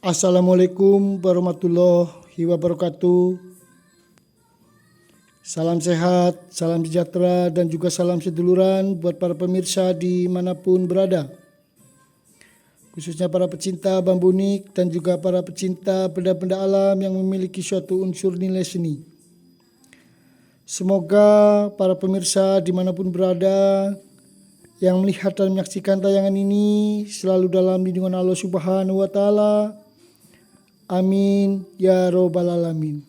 Assalamualaikum warahmatullahi wabarakatuh. Salam sehat, salam sejahtera, dan juga salam seduluran buat para pemirsa dimanapun berada. Khususnya para pecinta bambu unik dan juga para pecinta benda-benda alam yang memiliki suatu unsur nilai seni. Semoga para pemirsa dimanapun berada yang melihat dan menyaksikan tayangan ini selalu dalam lindungan Allah Subhanahu wa Ta'ala. Amin ya robbal alamin.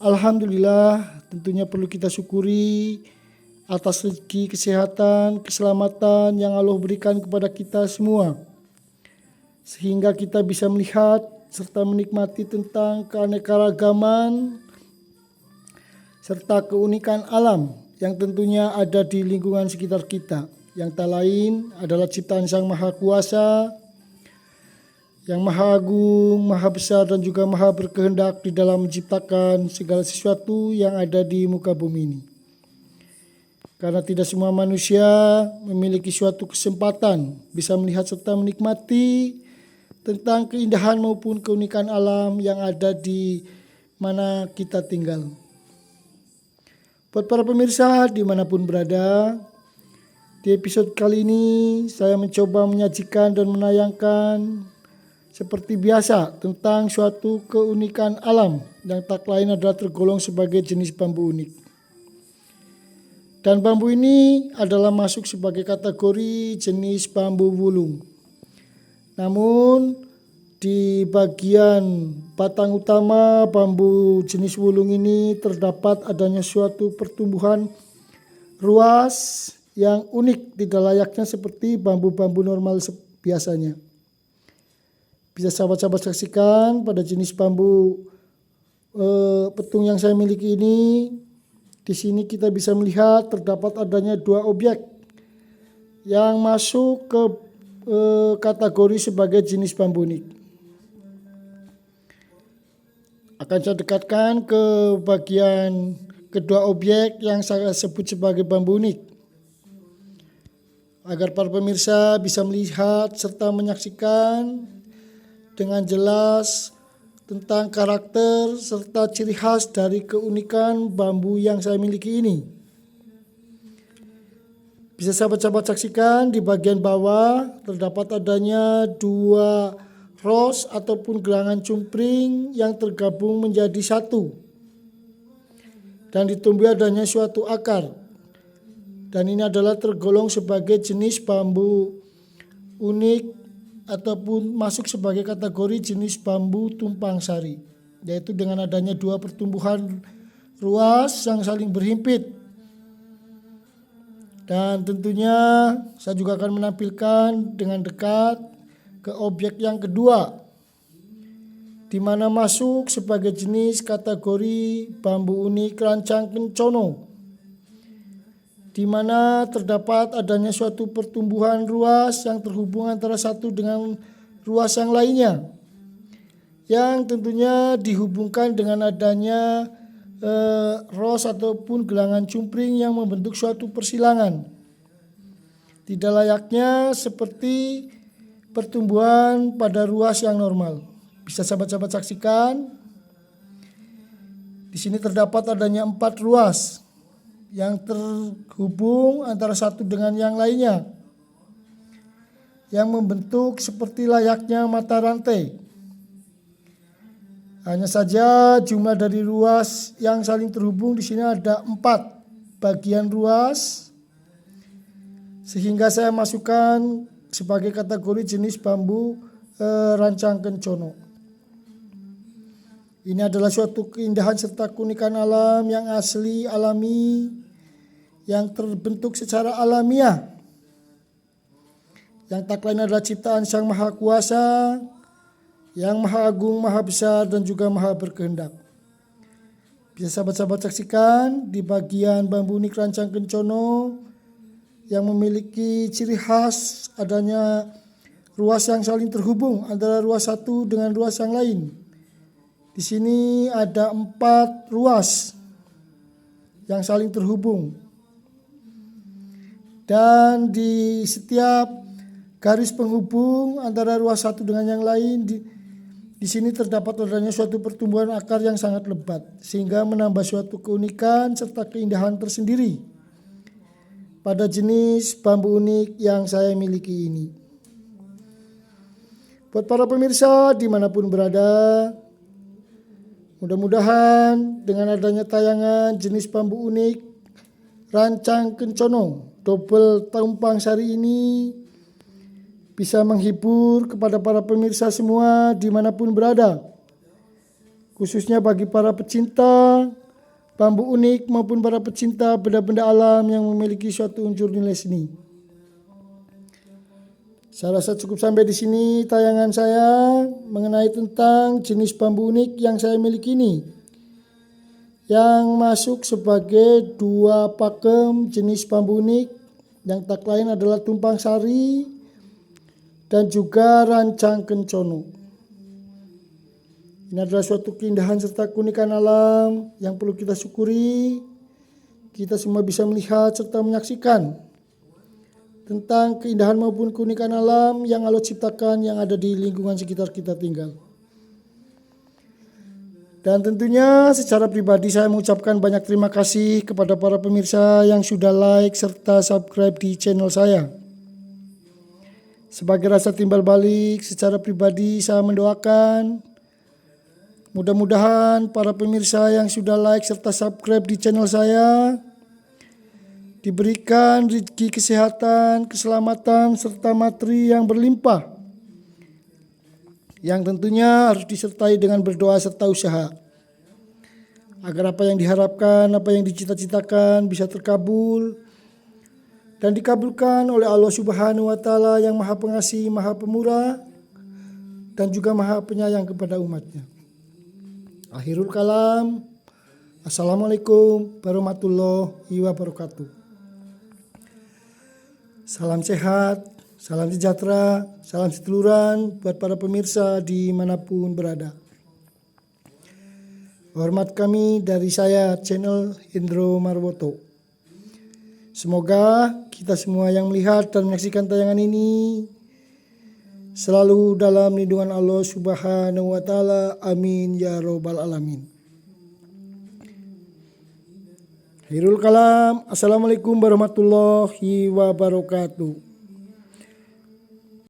Alhamdulillah, tentunya perlu kita syukuri atas rezeki, kesehatan, keselamatan yang Allah berikan kepada kita semua, sehingga kita bisa melihat serta menikmati tentang keanekaragaman serta keunikan alam yang tentunya ada di lingkungan sekitar kita, yang tak lain adalah ciptaan Sang Maha Kuasa, yang Maha Agung, Maha Besar, dan juga Maha Berkehendak di dalam menciptakan segala sesuatu yang ada di muka bumi ini. Karena tidak semua manusia memiliki suatu kesempatan bisa melihat serta menikmati tentang keindahan maupun keunikan alam yang ada di mana kita tinggal. Buat para pemirsa dimanapun berada, di episode kali ini saya mencoba menyajikan dan menayangkan seperti biasa tentang suatu keunikan alam yang tak lain adalah tergolong sebagai jenis bambu unik. Dan bambu ini adalah masuk sebagai kategori jenis bambu wulung. Namun di bagian batang utama bambu jenis wulung ini terdapat adanya suatu pertumbuhan ruas yang unik, tidak layaknya seperti bambu-bambu normal biasanya. Bisa sahabat-sahabat saksikan pada jenis bambu petung yang saya miliki ini. Di sini kita bisa melihat terdapat adanya dua objek yang masuk ke kategori sebagai jenis bambu unik. Akan saya dekatkan ke bagian kedua objek yang saya sebut sebagai bambu unik, agar para pemirsa bisa melihat serta menyaksikan dengan jelas tentang karakter serta ciri khas dari keunikan bambu yang saya miliki ini. Bisa sahabat-sahabat saksikan di bagian bawah terdapat adanya dua ros ataupun gelangan cumpring yang tergabung menjadi satu, dan ditumbuhi adanya suatu akar. Dan ini adalah tergolong sebagai jenis bambu unik ataupun masuk sebagai kategori jenis bambu tumpang sari, yaitu dengan adanya dua pertumbuhan ruas yang saling berhimpit. Dan tentunya saya juga akan menampilkan dengan dekat ke objek yang kedua, di mana masuk sebagai jenis kategori bambu unik rancang kencono, di mana terdapat adanya suatu pertumbuhan ruas yang terhubung antara satu dengan ruas yang lainnya, yang tentunya dihubungkan dengan adanya ros ataupun gelangan cumpring yang membentuk suatu persilangan. Tidak layaknya seperti pertumbuhan pada ruas yang normal. Bisa sahabat-sahabat saksikan, di sini terdapat adanya 4 ruas yang terhubung antara satu dengan yang lainnya, yang membentuk seperti layaknya mata rantai. Hanya saja jumlah dari ruas yang saling terhubung di sini ada 4 bagian ruas, sehingga saya masukkan sebagai kategori jenis bambu rancang kencono. Ini adalah suatu keindahan serta keunikan alam yang asli, alami, yang terbentuk secara alamiah, yang tak lain adalah ciptaan Sang Maha Kuasa, yang Maha Agung, Maha Besar, dan juga Maha Berkehendak. Bisa sahabat-sahabat saksikan di bagian bambu unik rancang kencono yang memiliki ciri khas adanya ruas yang saling terhubung antara ruas satu dengan ruas yang lain. Di sini ada 4 ruas yang saling terhubung, dan di setiap garis penghubung antara ruas satu dengan yang lain Di sini terdapat adanya suatu pertumbuhan akar yang sangat lebat, sehingga menambah suatu keunikan serta keindahan tersendiri pada jenis bambu unik yang saya miliki ini. Buat para pemirsa dimanapun berada, mudah-mudahan dengan adanya tayangan jenis bambu unik rancang kencono double tumpang sari ini bisa menghibur kepada para pemirsa semua dimanapun berada, khususnya bagi para pecinta bambu unik maupun para pecinta benda-benda alam yang memiliki suatu unsur nilai seni. Saya rasa cukup sampai di sini tayangan saya mengenai tentang jenis bambu unik yang saya miliki ini, yang masuk sebagai 2 pakem jenis bambu unik yang tak lain adalah tumpang sari dan juga rancang kencono. Ini adalah suatu keindahan serta keunikan alam yang perlu kita syukuri. Kita semua bisa melihat serta menyaksikan tentang keindahan maupun keunikan alam yang Allah ciptakan yang ada di lingkungan sekitar kita tinggal. Dan tentunya secara pribadi saya mengucapkan banyak terima kasih kepada para pemirsa yang sudah like serta subscribe di channel saya. Sebagai rasa timbal balik, secara pribadi saya mendoakan mudah-mudahan para pemirsa yang sudah like serta subscribe di channel saya diberikan rezeki kesehatan, keselamatan, serta materi yang berlimpah, yang tentunya harus disertai dengan berdoa serta usaha, agar apa yang diharapkan, apa yang dicita-citakan bisa terkabul dan dikabulkan oleh Allah Subhanahu wa Ta'ala yang Maha Pengasih, Maha Pemurah, dan juga Maha Penyayang kepada umatnya. Akhirul kalam, Assalamualaikum warahmatullahi wabarakatuh. Salam sehat, salam sejahtera, salam seduluran buat para pemirsa dimanapun berada. Hormat kami dari saya, channel Hendro Marwoto. Semoga kita semua yang melihat dan menyaksikan tayangan ini selalu dalam lindungan Allah Subhanahu wa Ta'ala. Amin ya robbal alamin. Akhirul kalam. Assalamualaikum warahmatullahi wabarakatuh.